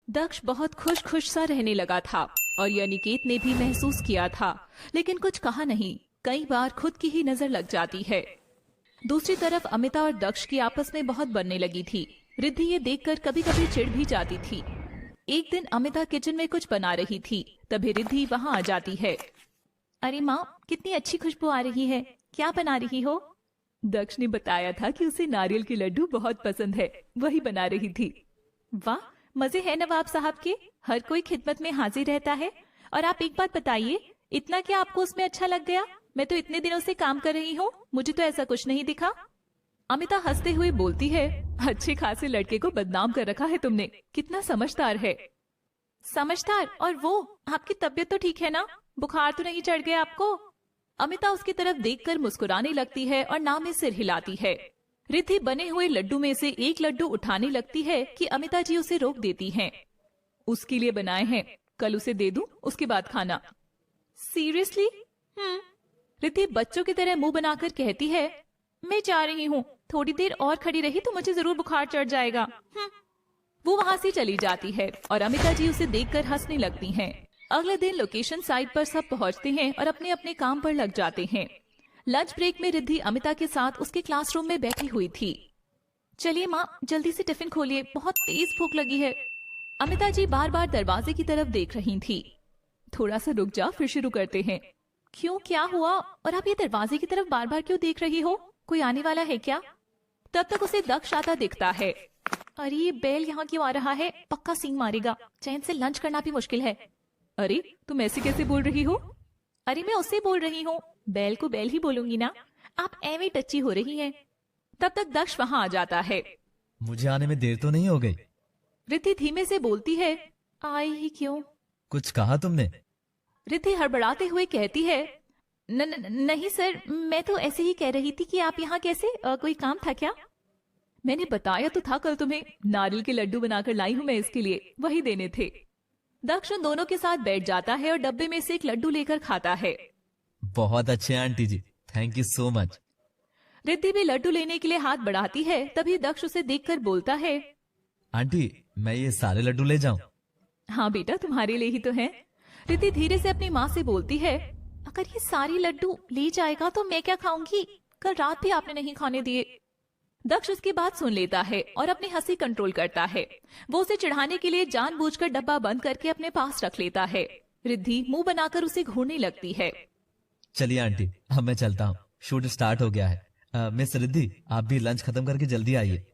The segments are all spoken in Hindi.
दक्ष बहुत खुश खुश सा रहने लगा था और ये अनिकेत ने भी महसूस किया था, लेकिन कुछ कहा नहीं। कई बार खुद की ही नजर लग जाती है। दूसरी तरफ अमिता और दक्ष की आपस में बहुत बनने लगी थी। रिद्धि ये देखकर कभी कभी चिढ़ भी जाती थी। एक दिन अमिता किचन में कुछ बना रही थी, तभी रिद्धि वहाँ आ जाती है। अरे माँ, कितनी अच्छी खुशबू आ रही है, क्या बना रही हो? दक्ष ने बताया था कि उसे नारियल के लड्डू बहुत पसंद है, वही बना रही थी। वाह, मजे है नवाब साहब के, हर कोई खिदमत में हाजिर रहता है। और आप एक बात बताइए, इतना क्या आपको उसमें अच्छा लग गया? मैं तो इतने दिनों से काम कर रही हूँ, मुझे तो ऐसा कुछ नहीं दिखा। अमिता हंसते हुए बोलती है, अच्छे खासे लड़के को बदनाम कर रखा है तुमने, कितना समझदार है। समझदार? और वो, आपकी तबीयत तो ठीक है ना? बुखार तो नहीं चढ़ गया आपको? अमिता उसकी तरफ देखकर मुस्कुराने लगती है और नाम में सिर हिलाती है। रिद्धि बने हुए लड्डू में से एक लड्डू उठाने लगती है कि अमिता जी उसे रोक देती हैं। उसके लिए बनाए हैं, कल उसे दे दूं, उसके बाद खाना। सीरियसली? रिद्धि बच्चों की तरह मुंह बनाकर कहती है, मैं जा रही हूँ, थोड़ी देर और खड़ी रही तो मुझे जरूर बुखार चढ़ जाएगा। वो वहाँ से चली जाती है और अमिता जी उसे देखकर हंसने लगती हैं। अगले दिन लोकेशन साइट पर सब पहुँचते हैं और अपने अपने काम पर लग जाते हैं। लंच ब्रेक में रिद्धि अमिता के साथ उसके क्लासरूम में बैठी हुई थी। चलिए माँ, जल्दी से टिफिन खोलिए, बहुत तेज भूख लगी है। अमिता जी बार बार दरवाजे की तरफ देख रही थी। थोड़ा सा रुक जा, फिर शुरू करते हैं। क्यों, क्या हुआ? और आप ये दरवाजे की तरफ बार बार क्यों देख रही हो? कोई आने वाला है क्या? तब तक उसे दक्ष आता दिखता है। अरे ये बैल यहाँ क्यों आ रहा है? पक्का सींग मारेगा, चैन से लंच करना भी मुश्किल है। अरे तुम ऐसे कैसे बोल रही हो? अरे मैं उससे बोल रही हूँ, बैल को बैल ही बोलूंगी ना, आप एਵੇਂ टच्ची हो रही हैं। तब तक दक्ष वहाँ आ जाता है। मुझे आने में देर तो नहीं हो गई? रिद्धि धीमे से बोलती है, आई ही क्यों? कुछ कहा तुमने? रिद्धि हड़बड़ाते हुए कहती है, नहीं सर, मैं तो ऐसे ही कह रही थी कि आप यहाँ कैसे, कोई काम था क्या? मैंने बताया तो था कल तुम्हें, नारियल के लड्डू बनाकर लाई हूँ मैं इसके लिए, वही देने थे। दक्ष उन दोनों के साथ बैठ जाता है और डब्बे में से एक लड्डू लेकर खाता है। बहुत अच्छे aunty ji, thank you so much. Riddhi भी लड्डू लेने के लिए हाथ बढ़ाती है, तभी दक्ष उसे देखकर बोलता है, आंटी मैं ये सारे लड्डू ले जाऊं? हाँ बेटा, तुम्हारे लिए ही तो है। रिद्धि धीरे से अपनी माँ से बोलती है, अगर ये सारी लड्डू ले जाएगा तो मैं क्या खाऊंगी? कल रात भी आपने नहीं खाने दिए। दक्ष उसकी बात सुन लेता है और अपनी हंसी कंट्रोल करता है। वो उसे चिढ़ाने के लिए जानबूझकर डब्बा बंद करके अपने पास रख लेता है। रिद्धि मुंह बनाकर उसे घूरने लगती है। चलिए आंटी, अब मैं चलता हूँ, शूट स्टार्ट हो गया है। मिस रिद्धि, आप भी लंच खत्म करके जल्दी आइए।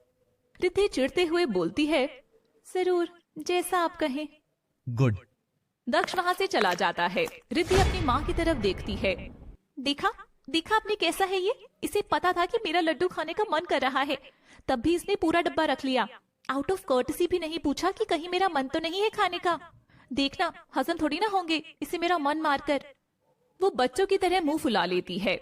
रिद्धि चिढ़ते हुए बोलती है, जरूर, जैसा आप कहें। गुड। दक्ष वहाँ से चला जाता है। रिद्धि अपनी माँ की तरफ देखती है। देखा देखा आपने कैसा है ये, इसे पता था कि मेरा लड्डू खाने का मन कर रहा है, तब भी इसने पूरा डब्बा रख लिया। आउट ऑफ कर्टसी भी नहीं पूछा कि कहीं मेरा मन तो नहीं है खाने का। देखना, हजम थोड़ी ना होंगे इसे मेरा मन मारकर। वो बच्चों की तरह मुंह फुला लेती है।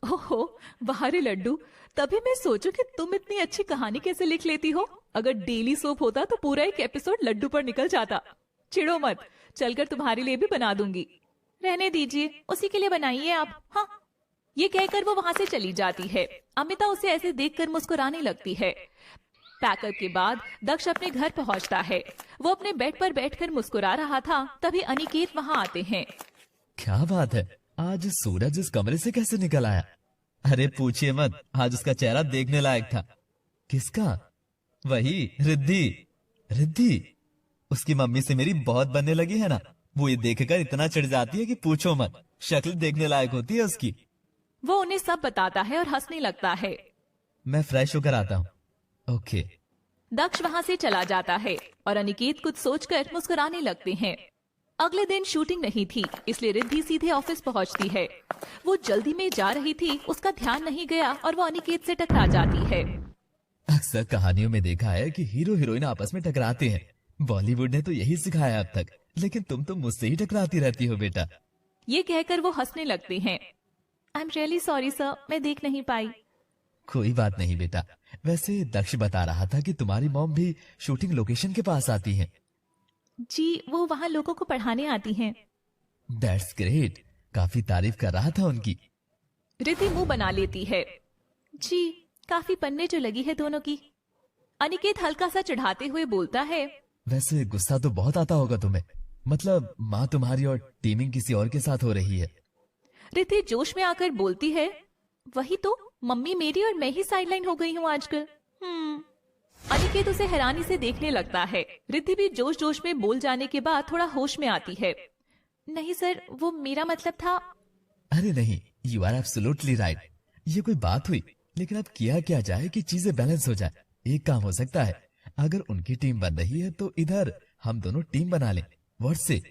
ओहो बाहरी लड्डू, तभी मैं सोचूं कि तुम इतनी अच्छी कहानी कैसे लिख लेती हो। अगर डेली सोप होता तो पूरा एक एपिसोड लड्डू पर निकल जाता। चिढ़ो मत, चलकर तुम्हारे लिए भी बना दूंगी। रहने दीजिए, उसी के लिए बनाइए आप। हाँ, ये कहकर वो वहाँ से चली जाती है। अमिता उसे ऐसे देखकर मुस्कुराने लगती है। पैकर के बाद दक्ष अपने घर पहुँचता है। वो अपने बेड पर बैठकर मुस्कुरा रहा था, तभी अनिकेत वहाँ आते हैं। क्या बात है, आज सूरज इस कमरे से कैसे निकल आया? अरे पूछिए मत, आज उसका चेहरा देखने लायक था। किसका? वही रिद्धि। रिद्धि, उसकी मम्मी से मेरी बहुत बनने लगी है ना, वो ये देखकर इतना चिढ़ जाती है कि पूछो मत, शक्ल देखने लायक होती है उसकी। वो उन्हें सब बताता है और हंसने लगता है। मैं फ्रेश होकर आता हूँ। ओके। दक्ष वहाँ से चला जाता है और अनिकेत कुछ सोचकर मुस्कुराने लगते हैं। अगले दिन शूटिंग नहीं थी, इसलिए रिद्धि सीधे ऑफिस पहुँचती है। वो जल्दी में जा रही थी, उसका ध्यान नहीं गया और वो अनिकेत से टकरा जाती है। अक्सर कहानियों में देखा है कि हीरो हीरोइन आपस में टकराते हैं। बॉलीवुड ने तो यही सिखाया अब तक, लेकिन तुम तो मुझसे ही टकराती रहती हो बेटा। ये कहकर वो हंसने लगते हैं। I am really sorry sir, मैं देख नहीं पाई। कोई बात नहीं बेटा। वैसे दक्ष बता रहा था कि तुम्हारी मॉम भी शूटिंग लोकेशन के पास आती हैं। जी, वो वहाँ लोगों को पढ़ाने आती हैं। दैट्स ग्रेट, काफी तारीफ कर रहा था उनकी। रिद्धि मुंह बना लेती है। जी, काफी पन्ने जो लगी है दोनों की। अनिकेत हल्का सा चढ़ाते हुए बोलता है, वैसे गुस्सा तो बहुत आता होगा तुम्हें। मतलब माँ तुम्हारी और टीमिंग किसी और के साथ हो रही है। रिद्धि जोश में आकर बोलती है, वही तो, मम्मी मेरी और मैं ही साइडलाइन हो गई हूँ आजकल। अनिकेत उसे हैरानी से देखने लगता है। रिद्धि भी जोश जोश में बोल जाने के बाद थोड़ा होश में आती है। नहीं सर, वो मेरा मतलब था। अरे नहीं, यू आर एब्सोल्युटली राइट। ये कोई बात हुई, लेकिन अब किया क्या जाए कि चीजें बैलेंस हो जाए। एक काम हो सकता है, अगर उनकी टीम बन रही है तो इधर हम दोनों टीम बना लें। व्हाट से?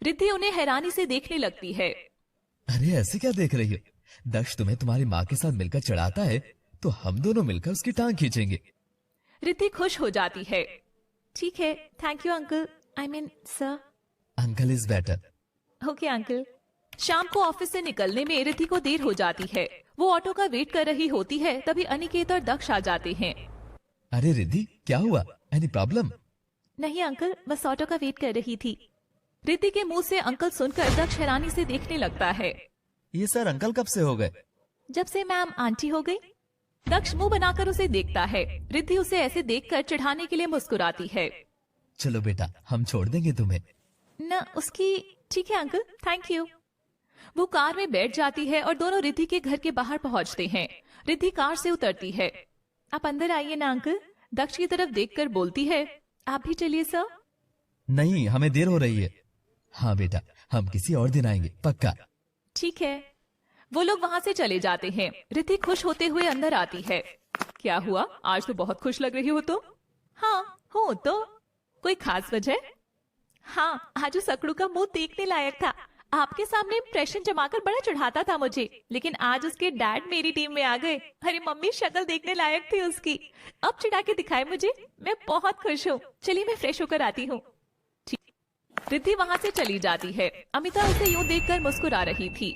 रिद्धि उन्हें हैरानी से देखने लगती है। अरे ऐसे क्या देख रही हो? दक्ष तुम्हें तुम्हारी माँ के साथ मिलकर चढ़ाता है तो हम दोनों मिलकर उसकी टांग खींचेंगे। रिद्धि खुश हो जाती है। ठीक है, thank you uncle, I mean sir. Uncle is better. Okay uncle. शाम को ऑफिस से निकलने में रिद्धि को देर हो जाती है। वो ऑटो का वेट कर रही होती है, तभी अनिकेत और दक्ष आ जाते हैं। अरे रिद्धि, क्या हुआ? Any problem? नहीं अंकल, बस ऑटो का वेट कर रही थी। रिद्धि के मुंह से अंकल सुनकर दक्ष हैरानी से देखने लगता है। ये सर अंकल कब से हो गए? जब से मैम आंटी हो गई। दक्ष मुंह बनाकर उसे देखता है। रिद्धि उसे ऐसे देखकर चिढ़ाने के लिए मुस्कुराती है। चलो बेटा, हम छोड़ देंगे तुम्हें। न उसकी, ठीक है अंकल, थैंक यू। वो कार में बैठ जाती है और दोनों रिद्धि के घर के बाहर पहुंचते हैं। रिद्धि कार से उतरती है। आप अंदर आइए ना अंकल, दक्ष की तरफ देखकर बोलती है। आप भी चलिए सर। नहीं, हमें देर हो रही है। हाँ बेटा, हम किसी और दिन आएंगे, पक्का। ठीक है। वो लोग वहां से चले जाते हैं। रिद्धि खुश होते हुए अंदर आती है। क्या हुआ, आज तो बहुत खुश लग रही हो तुम। हाँ हो तो। कोई खास वजह? हाँ, आज उस सकड़ू का मुंह देखने लायक था। आपके सामने इंप्रेशन जमाकर बड़ा चढ़ाता था मुझे, लेकिन आज उसके डैड मेरी टीम में आ गए। अरे मम्मी, शक्ल देखने लायक थी उसकी। अब चिढ़ा के दिखाए मुझे। मैं बहुत खुश हूँ। चलिए मैं फ्रेश होकर आती हूँ। रिद्धि वहां से चली जाती है। अमिता उसे यूं देखकर मुस्कुरा रही थी।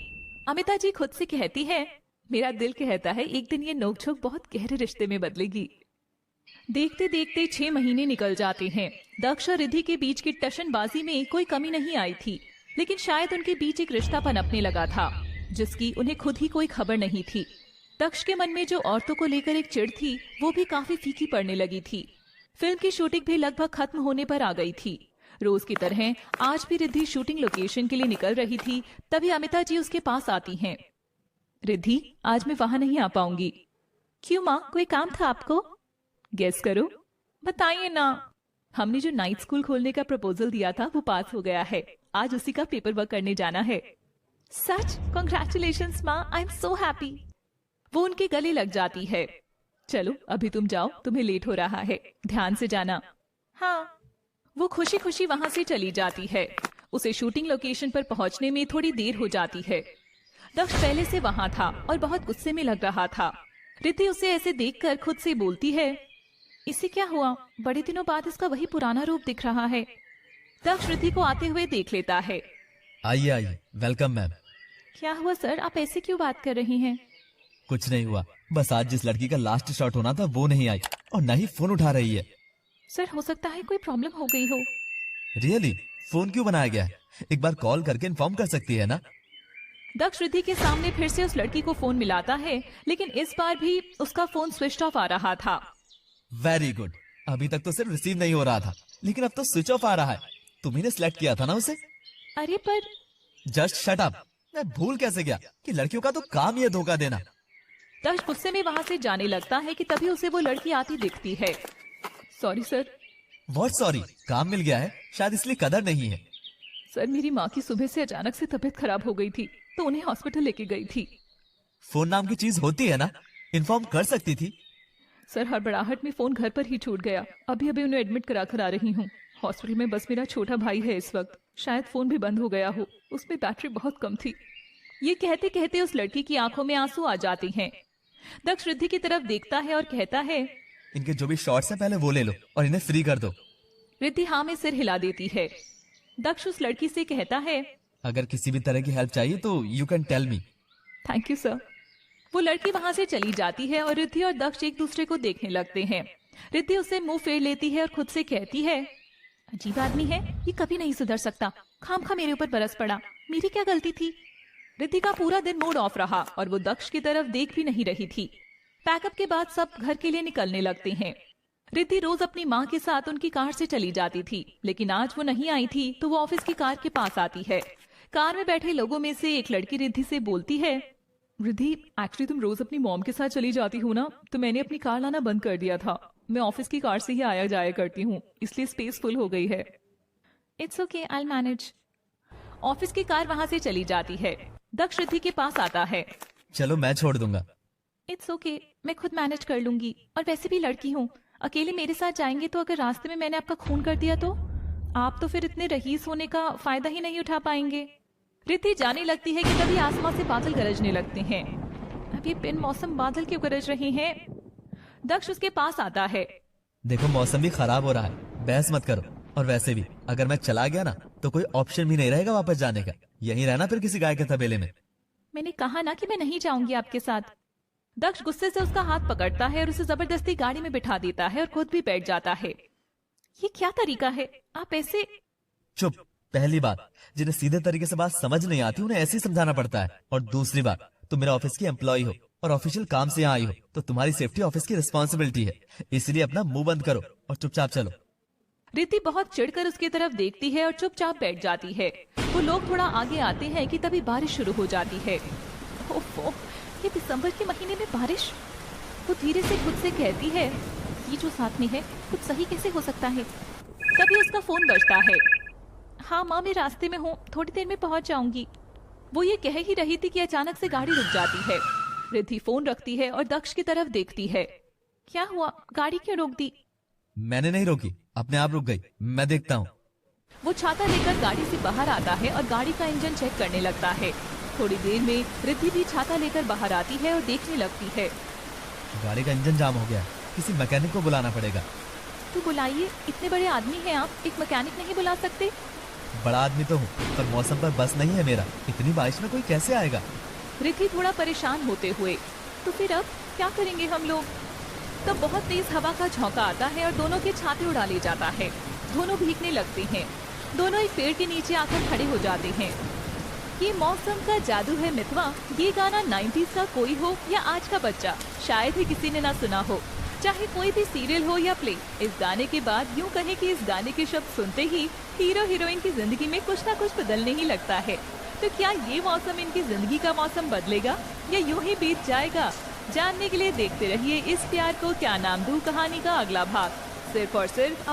अमिता जी खुद से कहती है, मेरा दिल कहता है एक दिन ये नोकझोंक बहुत गहरे रिश्ते में बदलेगी। देखते देखते 6 महीने निकल जाते हैं। दक्ष और रिद्धि के बीच की टशनबाजी में कोई कमी नहीं आई थी, लेकिन शायद उनके बीच एक रिश्ता पनपने लगा था, जिसकी उन्हें खुद ही कोई खबर नहीं थी। दक्ष के मन में जो औरतों को लेकर एक चिढ़ थी, वो भी काफी फीकी पड़ने लगी थी। फिल्म की शूटिंग भी लगभग खत्म होने पर आ गई थी। रोज की तरह आज भी रिद्धि शूटिंग लोकेशन के लिए निकल रही थी, तभी अमिता जी उसके पास आती हैं। रिद्धि, आज मैं वहां नहीं आ पाऊंगी। क्यों माँ, कोई काम था आपको? गेस करो। बताइए ना। हमने जो नाइट स्कूल खोलने का प्रपोजल दिया था वो पास हो गया है। आज उसी का पेपर वर्क करने जाना है। सच? कांग्रेचुलेशंस माँ, आई एम सो हैप्पी। वो उनके गले लग जाती है। चलो अभी तुम जाओ, तुम्हें लेट हो रहा है, ध्यान से जाना। हाँ। वो खुशी खुशी वहां से चली जाती है। उसे शूटिंग लोकेशन पर पहुंचने में थोड़ी देर हो जाती है। दक्ष पहले से वहां था और बहुत गुस्से में लग रहा था। रिद्धि उसे ऐसे देखकर खुद से बोलती है, इसे क्या हुआ? बड़े दिनों बाद इसका वही पुराना रूप दिख रहा है। दक्ष रिद्धि को आते हुए देख लेता है। आइए आइए, वेलकम मैम। क्या हुआ सर, आप ऐसे क्यों बात कर रही हैं? कुछ नहीं हुआ, बस आज जिस लड़की का लास्ट शॉट होना था वो नहीं आई और न ही फोन उठा रही है। सर हो सकता है कोई प्रॉब्लम हो गई हो। रियली? फोन क्यों बनाया गया है? एक बार कॉल करके इन्फॉर्म कर सकती है ना। दक्ष रिद्धि के सामने फिर से उस लड़की को फोन मिलाता है, लेकिन इस बार भी उसका फोन स्विच ऑफ आ रहा था। वेरी गुड, अभी तक तो सिर्फ रिसीव नहीं हो रहा था, लेकिन अब तो स्विच ऑफ आ रहा है। तुम्ही सिलेक्ट किया था ना उसे। अरे पर। Just shut up. मैं भूल कैसे गया कि लड़कियों का तो काम ही है धोखा देना। दक्ष गुस्से में वहां से जाने लगता है कि तभी उसे वो लड़की आती दिखती है। Sorry sir. What sorry? काम मिल गया है, शायद इसलिए कदर नहीं है। सर मेरी माँ की सुबह से अचानक से तबीयत खराब हो गई थी, तो उन्हें हॉस्पिटल लेके गई थी। फोन नाम की चीज होती है ना, इन्फॉर्म कर सकती थी। सर हड़बड़ाहट में फोन घर पर ही छूट गया। अभी अभी उन्हें एडमिट करा कर आ रही हूँ। हॉस्पिटल में बस मेरा छोटा भाई है इस वक्त। शायद फोन भी बंद हो गया हो, उसमें बैटरी बहुत कम थी। ये कहते कहते उस लड़की की आंखों में आंसू आ जाते हैं। दक्ष रिद्धि की तरफ देखता है और कहता है, इनके जो भी शॉर्ट्स हैं पहले वो ले लो और इन्हें फ्री कर दो। रिद्धि हाँ में सिर हिला देती है। दक्ष उस लड़की से कहता है, अगर किसी भी तरह की हेल्प चाहिए तो you can tell me. Thank you sir. वो लड़की वहां से चली जाती है और रिद्धि और दक्ष एक दूसरे को देखने लगते हैं। रिद्धि उसे मुंह फेर लेती है और खुद से कहती है, अजीब आदमी है, ये कभी नहीं सुधर सकता। खामखा मेरे ऊपर बरस पड़ा, मेरी क्या गलती थी? रिद्धि का पूरा दिन मूड ऑफ रहा और वो दक्ष की तरफ देख भी नहीं रही थी। पैकअप के बाद सब घर के लिए निकलने लगते हैं। रिद्धि रोज अपनी माँ के साथ उनकी कार से चली जाती थी, लेकिन आज वो नहीं आई थी तो वो ऑफिस की कार के पास आती है। कार में बैठे लोगों में से एक लड़की रिद्धि से बोलती है, रिद्धि एक्चुअली तुम रोज अपनी मॉम के साथ चली जाती हो ना, तो मैंने अपनी कार लाना बंद कर दिया था। मैं ऑफिस की कार से ही आया जाया करती हूँ, इसलिए स्पेस फुल हो गई है। It's okay, I will manage. Office की कार वहां से चली जाती है। दक्ष रिद्धि के पास आता है। चलो मैं छोड़ दूंगा। इट्स ओके, मैं खुद मैनेज कर लूंगी, और वैसे भी लड़की हूँ, अकेले मेरे साथ जाएंगे तो अगर रास्ते में मैंने आपका खून कर दिया तो आप तो फिर इतने रईस होने का फायदा ही नहीं उठा पाएंगे। रिद्धि जाने लगती है कि तभी आसमान से बादल गरजने लगते हैं। अब ये बिन मौसम बादल क्यों गरज रहे हैं? दक्ष उसके पास आता है। देखो मौसम भी खराब हो रहा है, बहस मत करो। और वैसे भी अगर मैं चला गया ना तो कोई ऑप्शन भी नहीं रहेगा वापस जाने का। यहीं रहना फिर किसी गाय के तबेले में। मैंने कहा ना कि मैं नहीं जाऊंगी आपके साथ। दक्ष गुस्से से उसका हाथ पकड़ता है और उसे जबरदस्ती गाड़ी में बिठा देता है और खुद भी बैठ जाता है। ये क्या तरीका है? आप ऐसे। चुप। पहली बात, जिन्हें सीधे तरीके से बात समझ नहीं आती उन्हें ऐसे ही समझाना पड़ता है। और दूसरी बात, तुम मेरे ऑफिस की एम्प्लॉय हो और ऑफिशियल काम से यहाँ आई हो, तो तुम्हारी सेफ्टी ऑफिस की रिस्पॉन्सिबिलिटी है। इसलिए अपना मुंह बंद करो और चुपचाप चलो। रिद्धि बहुत चिढ़कर उसकी तरफ देखती है और चुपचाप बैठ जाती है। वो लोग थोड़ा आगे आते हैं कि तभी बारिश शुरू हो जाती है। ओफो, ये दिसंबर के महीने में बारिश। वो धीरे से खुद से कहती है, ये जो साथ में है कुछ सही कैसे हो सकता है? तभी उसका फोन बजता है। हाँ माँ, मैं रास्ते में हूँ, थोड़ी देर में पहुंच जाऊंगी। वो ये कह ही रही थी कि अचानक से गाड़ी रुक जाती है। रिद्धि फोन रखती है और दक्ष की तरफ देखती है। क्या हुआ, गाड़ी क्यों रोक दी? मैंने नहीं रोकी, अपने आप रुक गई। मैं देखता हूँ। वो छाता लेकर गाड़ी से बाहर आता है और गाड़ी का इंजन चेक करने लगता है। थोड़ी देर में रिद्धि भी छाता लेकर बाहर आती है और देखने लगती है। गाड़ी का इंजन जाम हो गया है, किसी मैकेनिक को बुलाना पड़ेगा। तो बुलाइए, इतने बड़े आदमी हैं आप, एक मैकेनिक नहीं बुला सकते? बड़ा आदमी तो हूँ, पर मौसम पर बस नहीं है मेरा। इतनी बारिश में कोई कैसे आएगा? रिद्धि थोड़ा परेशान होते हुए, तो फिर अब क्या करेंगे हम लोग? तब बहुत तेज हवा का झोंका आता है और दोनों के छाते उड़ा ले जाता है। दोनों भीगने लगते हैं। दोनों एक पेड़ के नीचे आकर खड़े हो जाते हैं। ये मौसम का जादू है मितवा। ये गाना 90s का कोई हो या आज का बच्चा, शायद ही किसी ने ना सुना हो। चाहे कोई भी सीरियल हो या प्ले, इस गाने के बाद यूं कहे कि इस गाने के शब्द सुनते ही हीरो हीरोइन की जिंदगी में कुछ ना कुछ बदलने ही लगता है। तो क्या ये मौसम इनकी जिंदगी का मौसम बदलेगा या यूं ही बीत जाएगा? जानने के लिए देखते रहिए इस प्यार को क्या नाम दूं कहानी का अगला भाग, सिर्फ और सिर्फ